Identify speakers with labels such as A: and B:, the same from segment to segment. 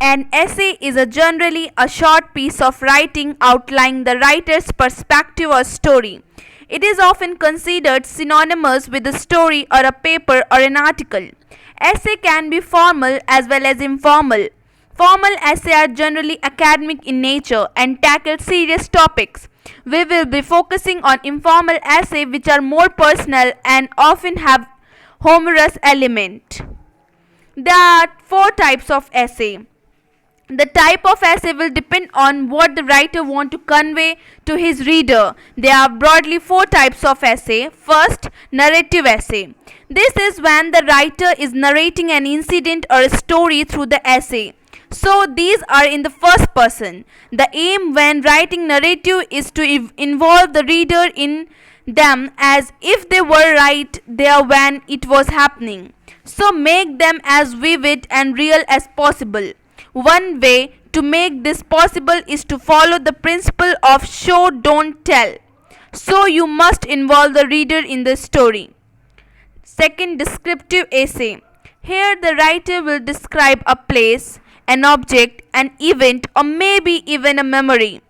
A: An essay is generally a short piece of writing outlining the writer's perspective or story. It is often considered synonymous with a story or a paper or an article. Essay can be formal as well as informal. Formal essays are generally academic in nature and tackle serious topics. We will be focusing on informal essays which are more personal and often have humorous element. There are four types of essay. The type of essay will depend on what the writer wants to convey to his reader. There are broadly four types of essay. First, narrative essay. This is when the writer is narrating an incident or a story through the essay. So these are in the first person. The aim when writing narrative is to involve the reader in them as if they were right there when it was happening. So make them as vivid and real as possible. One way to make this possible is to follow the principle of show don't tell. So you must involve the reader in the story. Second, descriptive essay. Here the writer will describe a place, an object, an event, or maybe even a memory.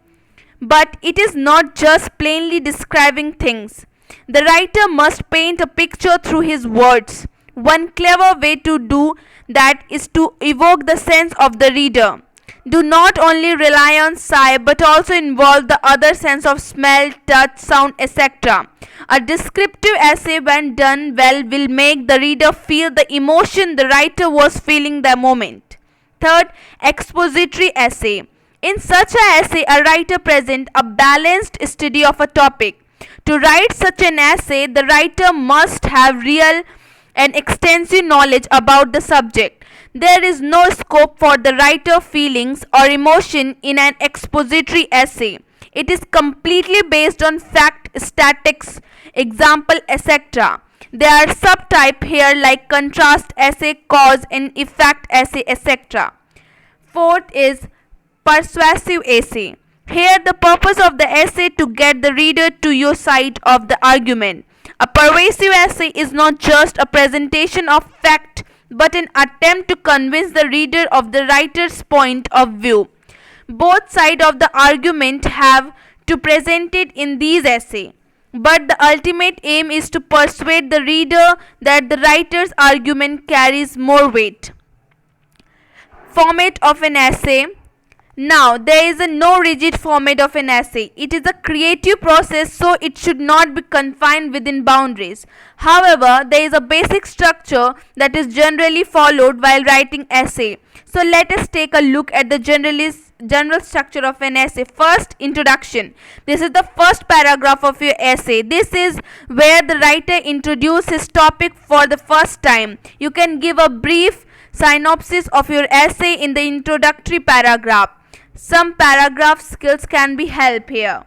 A: But it is not just plainly describing things. The writer must paint a picture through his words. One clever way to do that is to evoke the sense of the reader. Do not only rely on sight but also involve the other sense of smell, touch, sound, etc. A descriptive essay, when done well, will make the reader feel the emotion the writer was feeling the moment. Third, expository essay. In such an essay, a writer presents a balanced study of a topic. To write such an essay, the writer must have real and extensive knowledge about the subject. There is no scope for the writer's feelings or emotion in an expository essay. It is completely based on fact, statistics, example, etc. There are subtypes here like contrast essay, cause and effect essay, etc. Fourth is persuasive essay. Here the purpose of the essay to get the reader to your side of the argument. A persuasive essay is not just a presentation of fact but an attempt to convince the reader of the writer's point of view. Both sides of the argument have to present it in these essays, but the ultimate aim is to persuade the reader that the writer's argument carries more weight. Format of an essay. Now, there is no rigid format of an essay. It is a creative process, so it should not be confined within boundaries. However, there is a basic structure that is generally followed while writing essay. So let us take a look at the general structure of an essay. First, introduction. This is the first paragraph of your essay. This is where the writer introduces his topic for the first time. You can give a brief synopsis of your essay in the introductory paragraph. Some paragraph skills can be help here.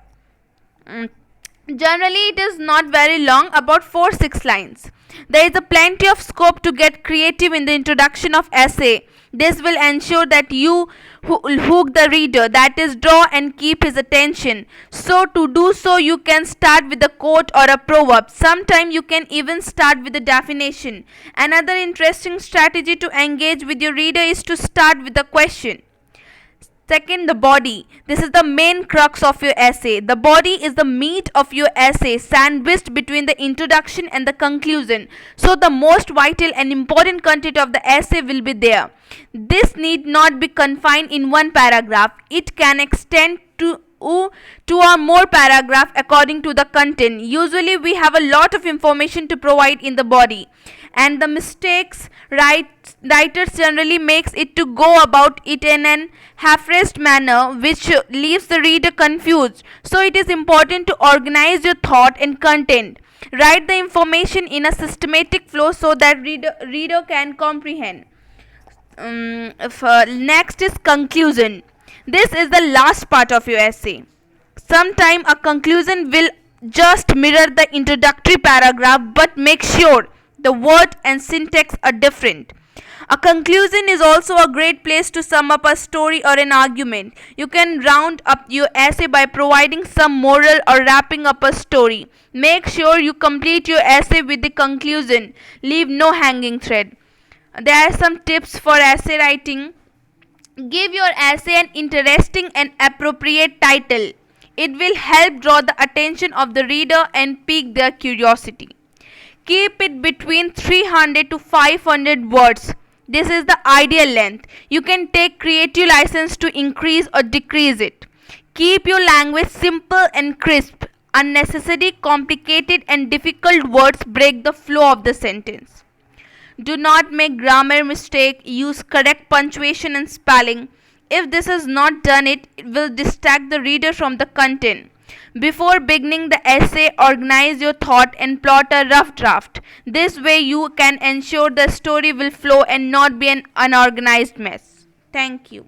A: Generally, it is not very long, about 4-6 lines. There is a plenty of scope to get creative in the introduction of essay. This will ensure that you hook the reader, that is, draw and keep his attention. So to do so, you can start with a quote or a proverb. Sometimes you can even start with a definition. Another interesting strategy to engage with your reader is to start with a question. Second, the body. This is the main crux of your essay. The body is the meat of your essay, sandwiched between the introduction and the conclusion. So the most vital and important content of the essay will be there. This need not be confined in one paragraph. It can extend to two or more paragraphs according to the content. Usually we have a lot of information to provide in the body, and the mistakes writers generally makes it to go about it in an half-raised manner which leaves the reader confused. So it is important to organize your thought and content. Write the information in a systematic flow so that reader can comprehend. Next is conclusion. This is the last part of your essay. Sometimes a conclusion will just mirror the introductory paragraph, but make sure the word and syntax are different. A conclusion is also a great place to sum up a story or an argument. You can round up your essay by providing some moral or wrapping up a story. Make sure you complete your essay with the conclusion. Leave no hanging thread. There are some tips for essay writing. Give your essay an interesting and appropriate title. It will help draw the attention of the reader and pique their curiosity. Keep it between 300 to 500 words. This is the ideal length. You can take creative license to increase or decrease it. Keep your language simple and crisp. Unnecessary, complicated, and difficult words break the flow of the sentence. Do not make grammar mistake. Use correct punctuation and spelling. If this is not done, it will distract the reader from the content. Before beginning the essay, organize your thought and plot a rough draft. This way you can ensure the story will flow and not be an unorganized mess. Thank you.